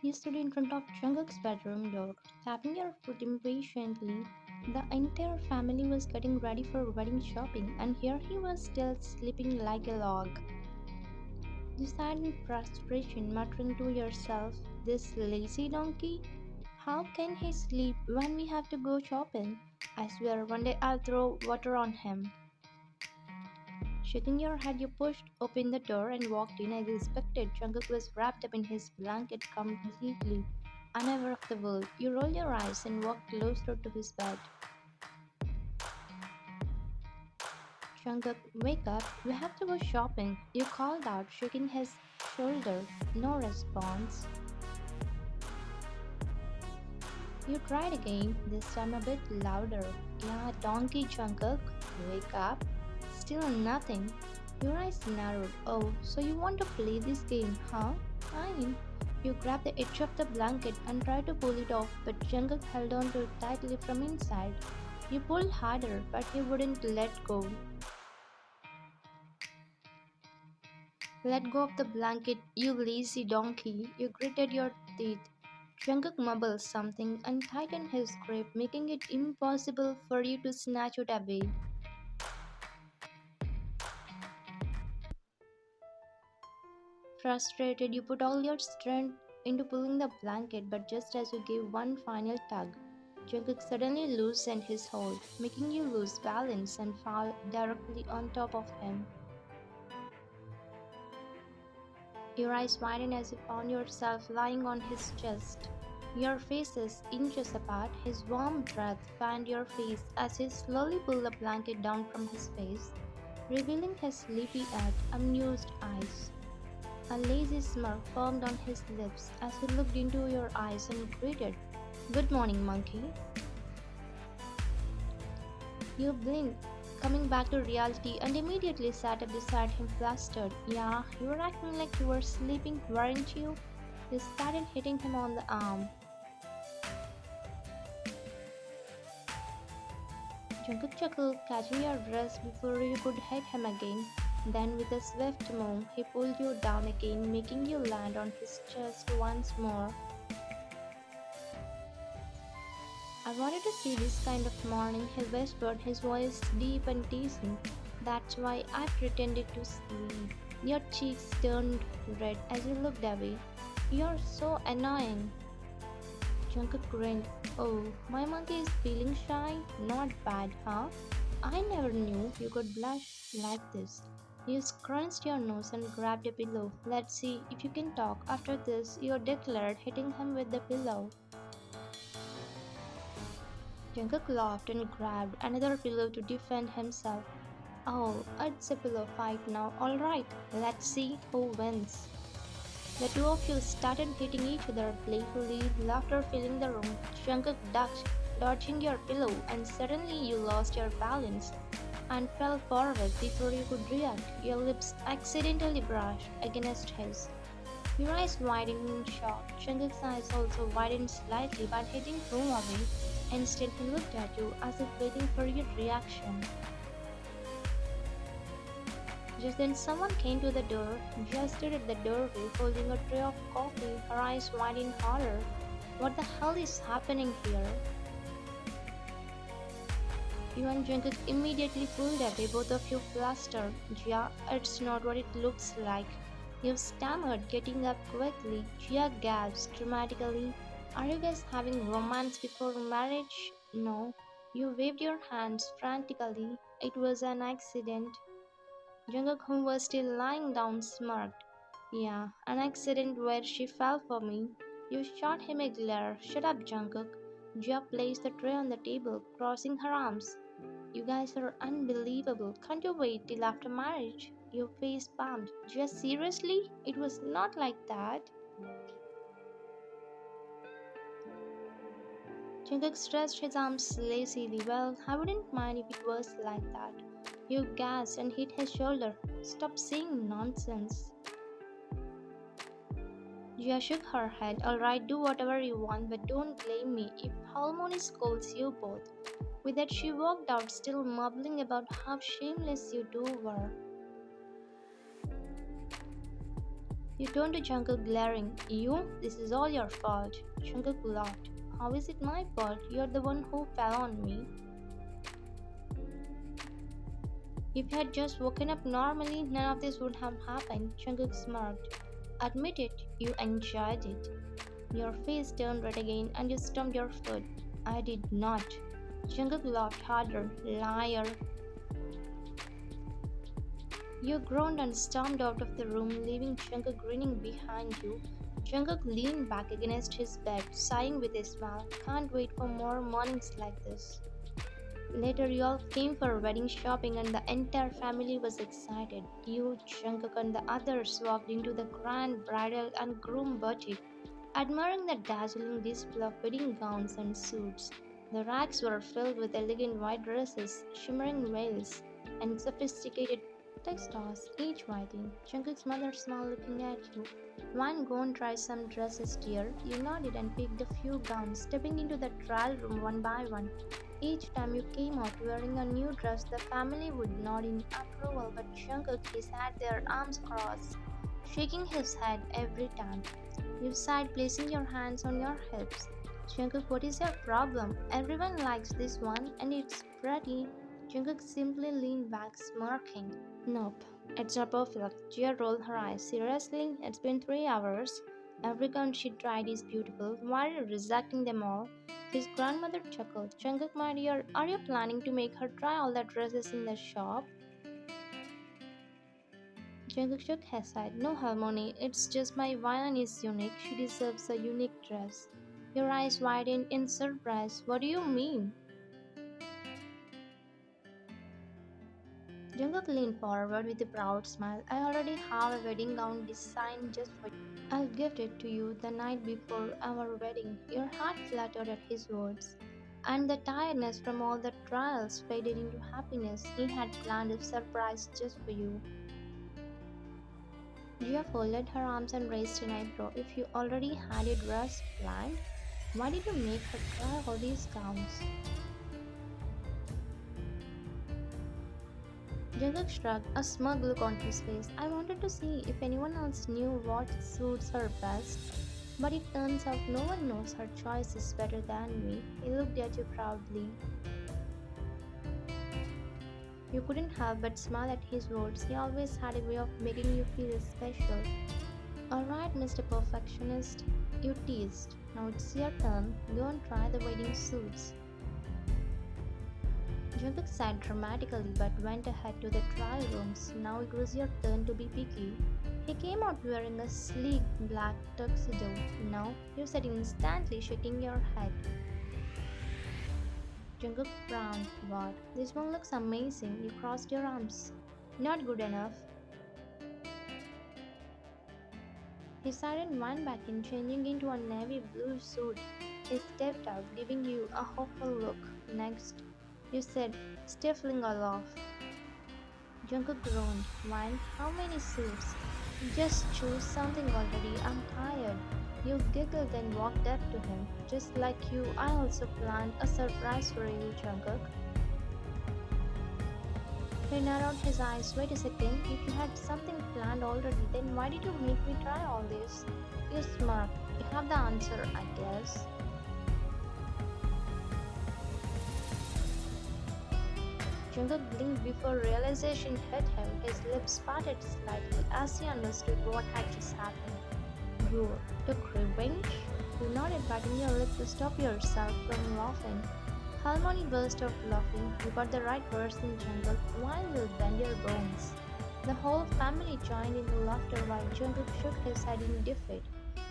You stood in front of Jungkook's bedroom door, tapping your foot impatiently. The entire family was getting ready for wedding shopping, and here he was still sleeping like a log. You sat in frustration, muttering to yourself, "This lazy donkey? How can he sleep when we have to go shopping? I swear one day I'll throw water on him." Shaking your head, you pushed open the door and walked in. As expected, Jungkook was wrapped up in his blanket, completely unaware of the world. You rolled your eyes and walked closer to his bed. "Jungkook, wake up. We have to go shopping," you called out, shaking his shoulder. No response. You tried again, this time a bit louder. "Yeah, donkey Jungkook, wake up." Still nothing. Your eyes narrowed. "Oh, so you want to play this game, huh? Fine." You grabbed the edge of the blanket and tried to pull it off, but Jungkook held on to it tightly from inside. You pulled harder, but he wouldn't let go. "Let go of the blanket, you lazy donkey," you gritted your teeth. Jungkook mumbled something and tightened his grip, making it impossible for you to snatch it away. Frustrated, you put all your strength into pulling the blanket, but just as you gave one final tug, Jungkook suddenly loosened his hold, making you lose balance and fall directly on top of him. Your eyes widened as you found yourself lying on his chest. Your faces inches apart, his warm breath fanned your face as he slowly pulled the blanket down from his face, revealing his sleepy-eyed, amused eyes. A lazy smirk formed on his lips as he looked into your eyes and greeted, "Good morning, monkey." You blinked, coming back to reality, and immediately sat up beside him flustered. "Yeah, you were acting like you were sleeping, weren't you?" You started hitting him on the arm. Jungkook chuckled, catching your wrist before you could hit him again. Then, with a swift move, he pulled you down again, making you land on his chest once more. "I wanted to see this kind of morning," he whispered, his voice deep and teasing. "That's why I pretended to sleep." Your cheeks turned red as you looked away. "You're so annoying." Jungkook grinned. "Oh, my monkey is feeling shy? Not bad, huh? I never knew you could blush like this." You scrunched your nose and grabbed a pillow. "Let's see if you can talk after this," you declared, hitting him with the pillow. Jungkook laughed and grabbed another pillow to defend himself. "Oh, it's a pillow fight now. Alright, let's see who wins." The two of you started hitting each other playfully, laughter filling the room. Jungkook ducked, dodging your pillow, and suddenly you lost your balance and fell forward before you could react. Your lips accidentally brushed against his. Your eyes widened in shock. Jungkook's eyes also widened slightly, but he didn't move away. Instead, he looked at you as if waiting for your reaction. Just then, someone came to the door. Jia stood at the doorway holding a tray of coffee, her eyes wide in horror. "What the hell is happening here?" You and Jungkook immediately pulled away, both of you flustered. "Jia, it's not what it looks like." You stammered, getting up quickly. Jia gasped dramatically. "Are you guys having romance before marriage?" "No." You waved your hands frantically. "It was an accident." Jungkook, who was still lying down, smirked. "Yeah, an accident where she fell for me." You shot him a glare. "Shut up, Jungkook." Jia placed the tray on the table, crossing her arms. "You guys are unbelievable. Can't you wait till after marriage?" Your face palmed. "Just seriously? It was not like that." Jungkook stretched his arms lazily. "Well, I wouldn't mind if it was like that." You gasped and hit his shoulder. "Stop saying nonsense." Jia shook her head. "Alright, do whatever you want, but don't blame me if Harmony scolds you both." With that, she walked out, still mumbling about how shameless you two were. You turned to Jungkook glaring. You? This is all your fault. Jungkook laughed. How is it my fault? You're the one who fell on me. If you had just woken up normally, none of this would have happened. Jungkook smirked. Admit it, you enjoyed it. Your face turned red again and you stamped your foot. I did not. Jungkook laughed harder. Liar. You groaned and stormed out of the room, leaving Jungkook grinning behind you. Jungkook leaned back against his bed, sighing with a smile. Can't wait for more mornings like this. Later, you all came for wedding shopping, and the entire family was excited. You, Jungkook, and the others walked into the grand bridal and groom boutique, admiring the dazzling display of wedding gowns and suits. The racks were filled with elegant white dresses, shimmering veils, and sophisticated textiles, each waiting. Jungkook's mother smiled looking at you. One go and try some dresses, dear. You nodded and picked a few gowns, stepping into the trial room one by one. Each time you came out wearing a new dress, the family would nod in approval, but Jungkook he sat there arms crossed, shaking his head every time. You sighed, placing your hands on your hips. Jungkook, what is your problem? Everyone likes this one, and it's pretty. Jungkook simply leaned back, smirking. Nope, it's not perfect. Gia rolled her eyes. Seriously, it's been 3 hours. Every gown she tried is beautiful. Why are you rejecting them all? His grandmother chuckled. Jungkook, my dear, are you planning to make her try all the dresses in the shop? Jungkook shook his head. No, Harmony, it's just my Vian is unique. She deserves a unique dress. Your eyes widened in surprise. What do you mean? Jungkook leaned forward with a proud smile. I already have a wedding gown designed just for you. I'll gift it to you the night before our wedding. Your heart fluttered at his words, and the tiredness from all the trials faded into happiness. He had planned a surprise just for you. Gia folded her arms and raised an eyebrow. If you already had a dress planned, why did you make her try all these gowns? Jungkook shrugged, a smug look on his face. I wanted to see if anyone else knew what suits her best. But it turns out no one knows her choice is better than me. He looked at you proudly. You couldn't help but smile at his words. He always had a way of making you feel special. Alright, Mr. Perfectionist, you teased. Now it's your turn. Go and try the wedding suits. Jungkook sighed dramatically but went ahead to the trial rooms. Now it was your turn to be picky. He came out wearing a sleek black tuxedo. No, you said instantly, shaking your head. Jungkook frowned. What? This one looks amazing. You crossed your arms. Not good enough. He sighed and went back in, changing into a navy blue suit. He stepped out, giving you a hopeful look. Next, you said, stifling a laugh. Jungkook groaned. One, how many suits? Just choose something already. I'm tired. You giggled and walked up to him. Just like you, I also planned a surprise for you, Jungkook. He narrowed his eyes. Wait a second. If you had something planned already, then why did you make me try all this? You smirked. You have the answer, I guess. Jungkook blinked before realization hit him. His lips parted slightly as he understood what had just happened. You took revenge? You nodded, biting your lip to stop yourself from laughing. Harmony burst out laughing. You got the right person, Jungkook. Wine will bend your bones. The whole family joined in the laughter while Jungkook shook his head in defeat.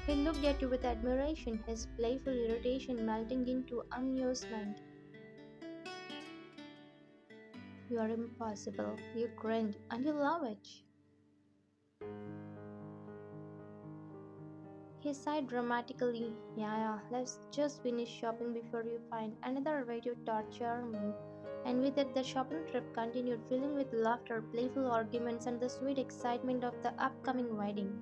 He looked at you with admiration, his playful irritation melting into amusement. You are impossible. You grinned, and you love it. He sighed dramatically. Yeah, let's just finish shopping before you find another way to torture me. And with it, the shopping trip continued, filling with laughter, playful arguments, and the sweet excitement of the upcoming wedding.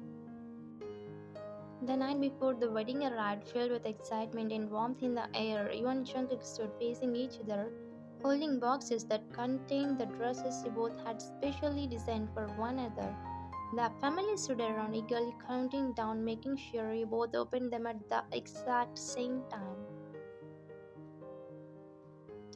The night before the wedding arrived, filled with excitement and warmth in the air, you and Jungkook stood facing each other, holding boxes that contained the dresses you both had specially designed for one another. The family stood around eagerly counting down, making sure you both opened them at the exact same time.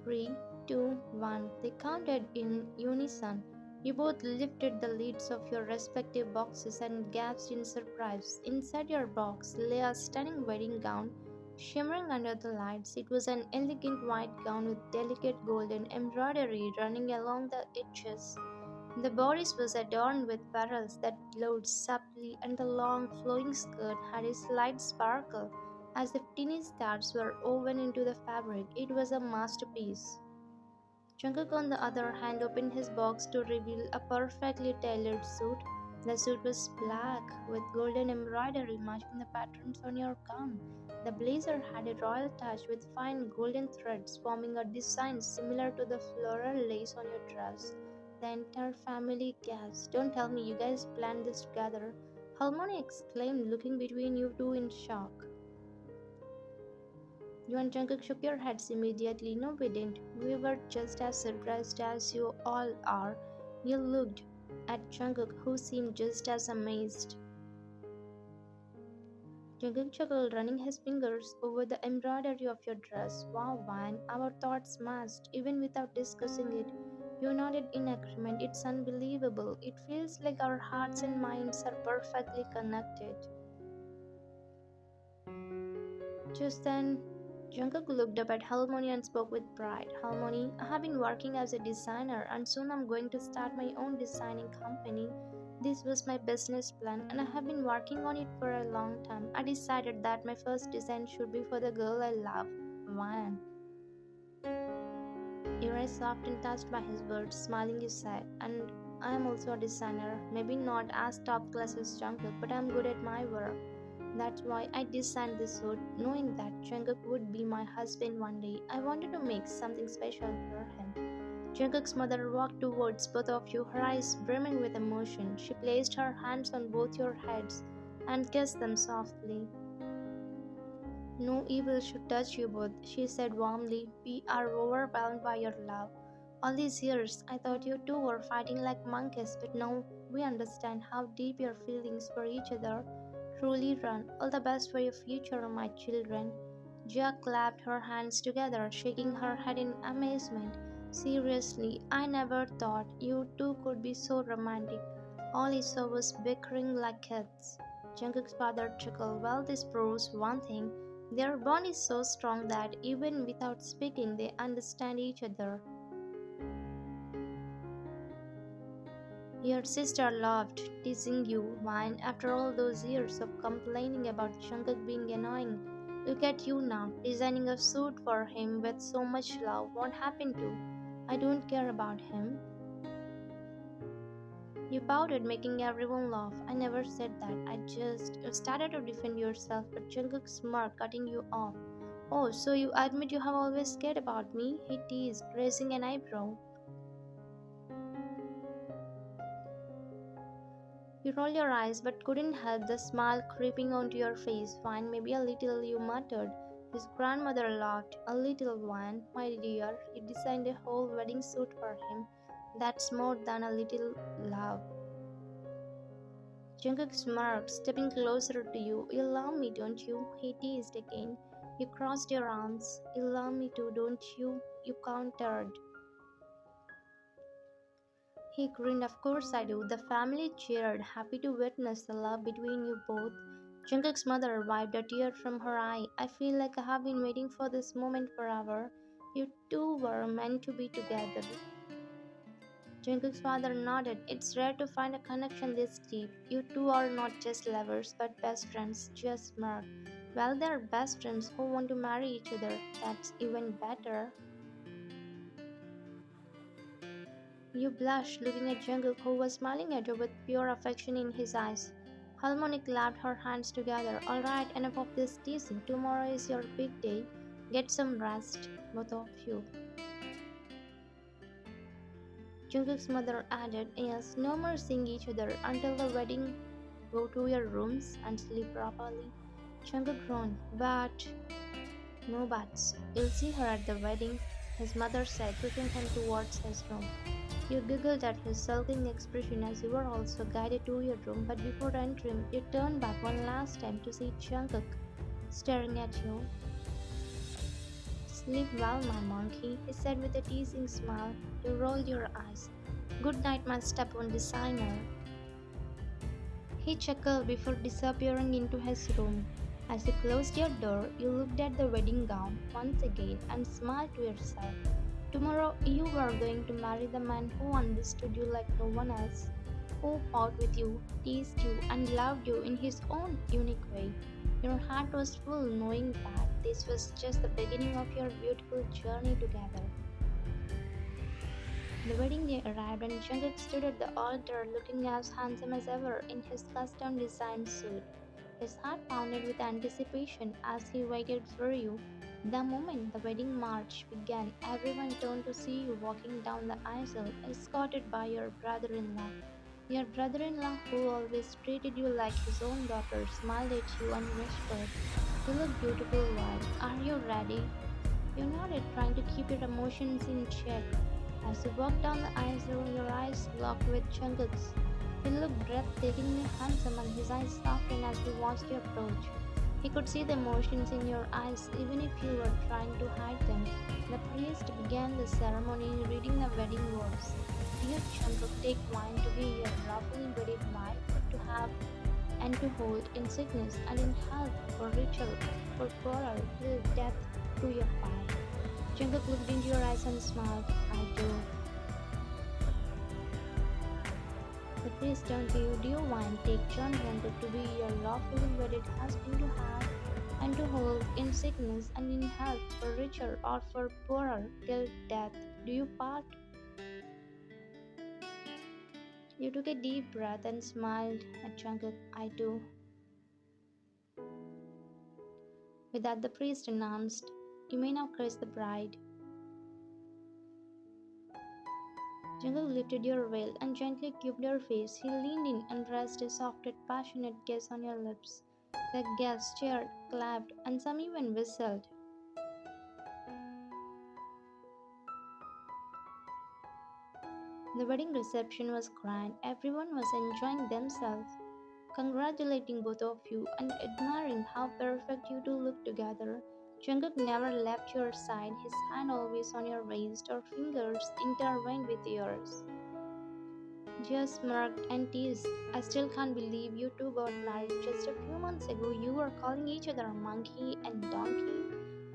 Three, two, one. They counted in unison. You both lifted the lids of your respective boxes and gasped in surprise. Inside your box lay a stunning wedding gown, shimmering under the lights. It was an elegant white gown with delicate golden embroidery running along the edges. The bodice was adorned with pearls that glowed subtly, and the long flowing skirt had a slight sparkle, as if tiny stars were woven into the fabric. It was a masterpiece. Jungkook, on the other hand, opened his box to reveal a perfectly tailored suit. The suit was black with golden embroidery matching the patterns on your gown. The blazer had a royal touch with fine golden threads forming a design similar to the floral lace on your dress. The entire family gasped. Don't tell me you guys planned this together. Harmony exclaimed, looking between you two in shock. You and Jungkook shook your heads immediately. No, we didn't. We were just as surprised as you all are. You looked at Jungkook, who seemed just as amazed. Jungkook chuckled, running his fingers over the embroidery of your dress. Wow, Van, our thoughts matched, even without discussing it. You nodded in agreement. It's unbelievable. It feels like our hearts and minds are perfectly connected. Just then, Jungkook looked up at Harmony and spoke with pride. Harmony, I have been working as a designer and soon I'm going to start my own designing company. This was my business plan and I have been working on it for a long time. I decided that my first design should be for the girl I love, Van. Your eyes soft and touched by his words, smiling you said, and I am also a designer, maybe not as top class as Jungkook, but I'm good at my work. That's why I designed this suit, knowing that Jungkook would be my husband one day. I wanted to make something special for him. Jungkook's mother walked towards both of you, her eyes brimming with emotion. She placed her hands on both your heads and kissed them softly. No evil should touch you both, she said warmly. We are overwhelmed by your love. All these years, I thought you two were fighting like monkeys, but now we understand how deep your feelings for each other truly run. All the best for your future, my children. Jia clapped her hands together, shaking her head in amazement. Seriously, I never thought you two could be so romantic. All he saw was bickering like kids. Jungkook's father chuckled. Well, this proves one thing. Their bond is so strong that even without speaking, they understand each other. Your sister loved teasing you, Vine, after all those years of complaining about Jungkook being annoying. Look at you now, designing a suit for him with so much love. What happened to? I don't care about him. You pouted, making everyone laugh. I never said that. I just you started to defend yourself, but Jungkook smirked, cutting you off. Oh, so you admit you have always cared about me? He teased, raising an eyebrow. You rolled your eyes but couldn't help the smile creeping onto your face. Fine, maybe a little, you muttered. His grandmother laughed. A little one, my dear. You designed a whole wedding suit for him. That's more than a little love. Jungkook smirked, stepping closer to you. You love me, don't you? He teased again. You crossed your arms. You love me too, don't you? You countered. He grinned. Of course I do. The family cheered, happy to witness the love between you both. Jungkook's mother wiped a tear from her eye. I feel like I have been waiting for this moment forever. You two were meant to be together. Jungkook's father nodded. It's rare to find a connection this deep. You two are not just lovers, but best friends. Just smirked. Well, they're best friends who want to marry each other. That's even better. You blushed, looking at Jungkook, who was smiling at you with pure affection in his eyes. Harmony clapped her hands together. Alright, enough of this teasing. Tomorrow is your big day. Get some rest, both of you. Jungkook's mother added, yes, no more seeing each other until the wedding. Go to your rooms and sleep properly. Jungkook groaned, but no buts. You'll see her at the wedding, his mother said, pushing him towards his room. You giggled at his sulking expression as you were also guided to your room, but before entering, you turned back one last time to see Jungkook staring at you. Sleep well, my monkey, he said with a teasing smile. You rolled your eyes. Good night, my stubborn designer. He chuckled before disappearing into his room. As you closed your door, you looked at the wedding gown once again and smiled to yourself. Tomorrow you were going to marry the man who understood you like no one else, who fought with you, teased you, and loved you in his own unique way. Your heart was full knowing that this was just the beginning of your beautiful journey together. The wedding day arrived and Jungkook stood at the altar looking as handsome as ever in his custom designed suit. His heart pounded with anticipation as he waited for you. The moment the wedding march began, everyone turned to see you walking down the aisle, escorted by your brother in law. Your brother in law, who always treated you like his own daughter, smiled at you and whispered, You look beautiful, wife. Are you ready? You nodded, trying to keep your emotions in check. As you walked down the aisle, your eyes locked with Jungkook's. He looked breathtakingly handsome and his eyes softened as he watched you approach. He could see the emotions in your eyes even if you were trying to hide them. The priest began the ceremony reading the wedding vows. Dear Jungkook, take wine to be your lawfully wedded wife, to have and to hold in sickness and in health, for richer, for poorer, till death do you part. Jungkook looked into your eyes and smiled. I do. The priest turned to you. Do you want take John Jungkook to be your lawfully wedded husband to have and to hold in sickness and in health, for richer or for poorer, till death do you part? You took a deep breath and smiled at Jungkook. I do. With that, the priest announced, You may now kiss the bride. Jungkook lifted your veil and gently cubed your face. He leaned in and pressed a soft, passionate kiss on your lips. The guests cheered, clapped, and some even whistled. The wedding reception was grand. Everyone was enjoying themselves, congratulating both of you and admiring how perfect you two looked together. Jungkook never left your side, his hand always on your waist or fingers intertwined with yours. Just smirked and teased. I still can't believe you two got married just a few months ago. You were calling each other monkey and donkey.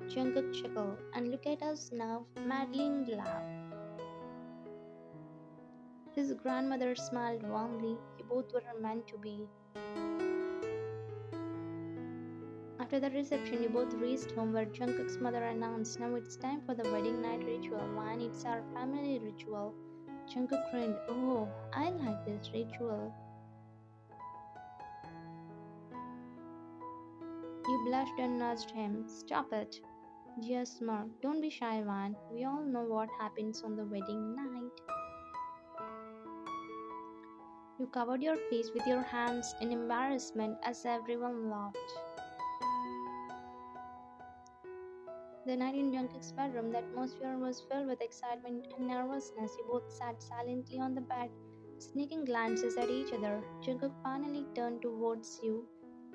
Jungkook chuckled. And look at us now, madly in love. His grandmother smiled warmly. You both were meant to be. After the reception, you both raced home where Jungkook's mother announced, Now it's time for the wedding night ritual. Man, it's our family ritual. Jungkook grinned. Oh, I like this ritual. You blushed and nudged him. Stop it. Jia smirked. Don't be shy, Van. We all know what happens on the wedding night. You covered your face with your hands in embarrassment as everyone laughed. The night in Jungkook's bedroom, the atmosphere was filled with excitement and nervousness. You both sat silently on the bed, sneaking glances at each other. Jungkook finally turned towards you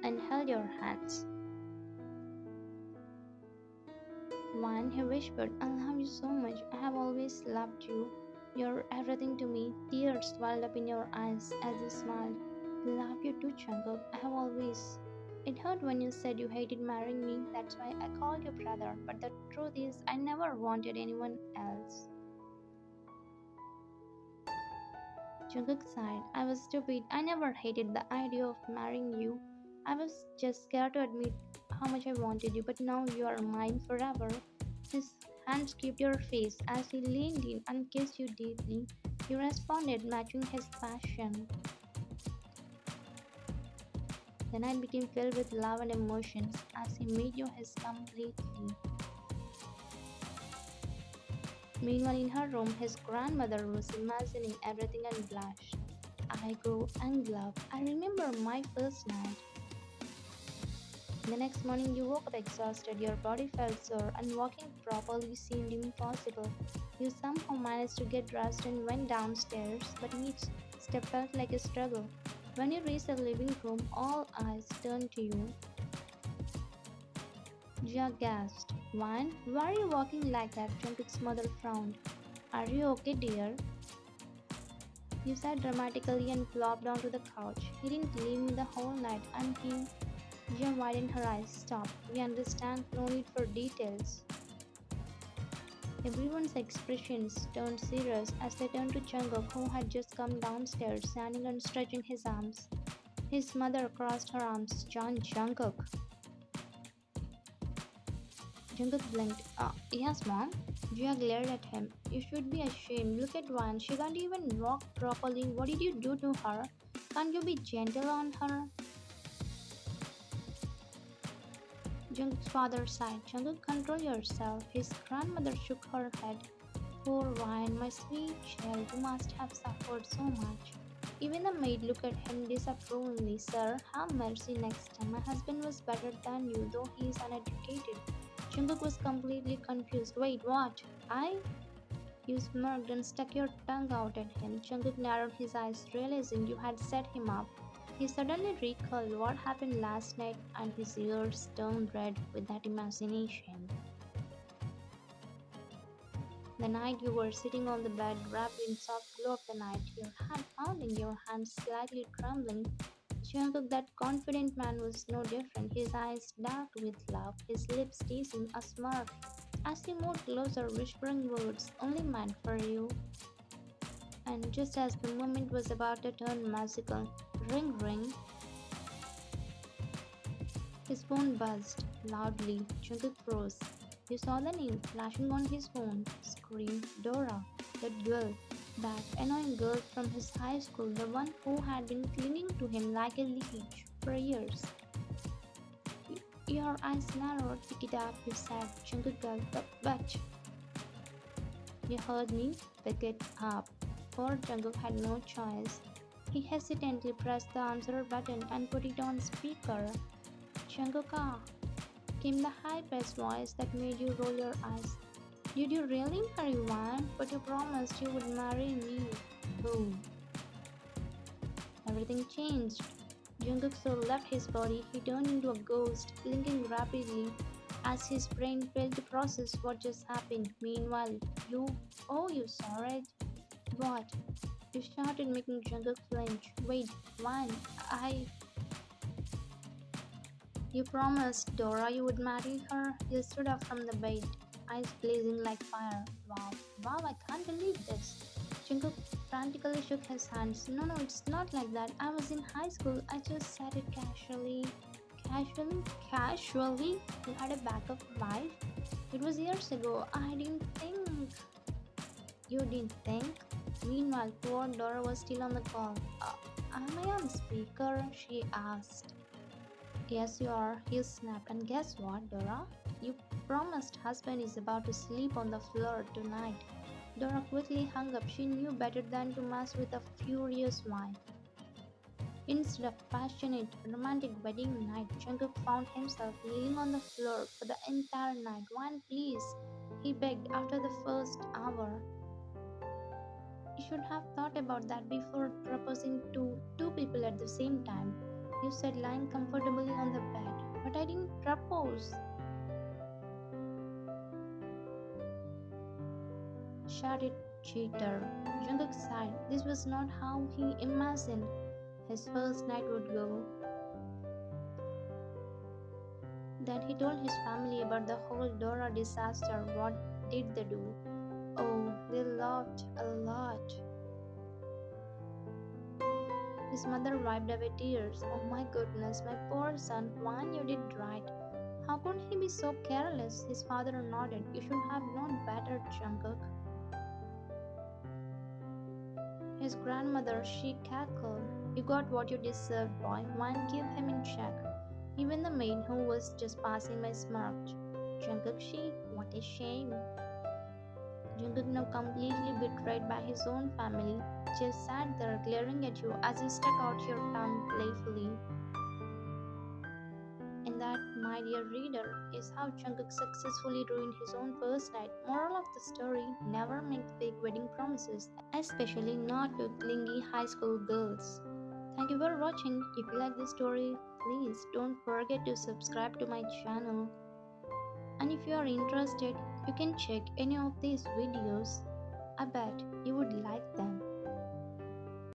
and held your hands. One, he whispered, I love you so much. I have always loved you. You're everything to me. Tears welled up in your eyes as you smiled. I love you too, Jungkook. I have always. It hurt when you said you hated marrying me. That's why I called you brother. But the truth is, I never wanted anyone else. Jungkook sighed. I was stupid. I never hated the idea of marrying you. I was just scared to admit how much I wanted you, but now you are mine forever. His hands gripped your face as he leaned in and kissed you deeply. You responded, matching his passion. The night became filled with love and emotions as he made you his completely. Meanwhile, in her room, his grandmother was imagining everything and blushed. I go and love. I remember my first night. The next morning, you woke up exhausted, your body felt sore, and walking properly seemed impossible. You somehow managed to get dressed and went downstairs, but each step felt like a struggle. When you reached the living room, all eyes turned to you. Jia gasped. Why are you walking like that? Jungkook's mother frowned. Are you okay, dear? You sat dramatically and flopped onto the couch. He didn't leave me the whole night, and he. Jia widened her eyes. Stop. We understand. No need for details. Everyone's expressions turned serious as they turned to Jungkook, who had just come downstairs, standing and stretching his arms. His mother crossed her arms. Jungkook. Jungkook blinked. Yes, mom. Jia glared at him. You should be ashamed. Look at one. She can't even walk properly. What did you do to her? Can't you be gentle on her? Jungkook's father sighed. Jungkook, control yourself. His grandmother shook her head. Poor Ryan, my sweet child, you must have suffered so much. Even the maid looked at him disapprovingly. Sir, have mercy next time. My husband was better than you, though he is uneducated. Jungkook was completely confused. Wait, what? I? You smirked and stuck your tongue out at him. Jungkook narrowed his eyes, realizing you had set him up. He suddenly recalled what happened last night and his ears turned red with that imagination. The night you were sitting on the bed, wrapped in soft glow of the night, your hand pounding, your hands slightly trembling. Jungkook, that confident man, was no different, his eyes dark with love, his lips teasing a smirk as he moved closer, whispering words only meant for you. And just as the moment was about to turn magical, ring ring, his phone buzzed loudly. Jungkook froze. You saw the name flashing on his phone. Screamed Dora, that girl, that annoying girl from his high school, the one who had been clinging to him like a leech for years. Your eyes narrowed. Pick it up, you said. Jungkook gulped. But you heard me. Pick it up. Poor Jungkook had no choice. He hesitantly pressed the answer button and put it on speaker. Jungkook, came the high-pitched voice that made you roll your eyes. Did you really marry one? But you promised you would marry me. Boom. Everything changed. Jungkook's soul left his body. He turned into a ghost, blinking rapidly as his brain failed to process what just happened. Meanwhile, you saw it? What? You shouted, making Jungkook flinch. Wait, one, You promised Dora you would marry her. You stood up from the bed, eyes blazing like fire. Wow, I can't believe this. Jungkook frantically shook his hands. No, it's not like that. I was in high school. I just said it casually. Casually? You had a backup wife? It was years ago. I didn't think. You didn't think? Meanwhile, poor Dora was still on the call. Am I on speaker? She asked. Yes, you are, he snapped. And guess what, Dora? Your promised husband is about to sleep on the floor tonight. Dora quickly hung up. She knew better than to mess with a furious wife. Instead of passionate, romantic wedding night, Jungkook found himself kneeling on the floor for the entire night. One, please, he begged after the first hour. You should have thought about that before proposing to two people at the same time. You said lying comfortably on the bed. But I didn't propose. Shut it, cheater. Jungkook sighed. This was not how he imagined his first night would go. Then he told his family about the whole Dora disaster. What did they do? Oh, they laughed a lot. His mother wiped away tears. Oh my goodness, my poor son, Juan, you did right. How could he be so careless? His father nodded. You should have known better, Jungkook. His grandmother, she cackled. You got what you deserved, boy. Juan, keep him in check. Even the maid who was just passing by smirked. Jungkook, what a shame. Jungkook, now completely betrayed by his own family, just sat there glaring at you as you stuck out your tongue playfully. In that my dear reader, is how Jungkook successfully ruined his own first night. Moral of the story: never make fake wedding promises, especially not to clingy high school girls. Thank you for watching. If you like this story, please don't forget to subscribe to my channel. And if you are interested, you can check any of these videos. I bet you would like them.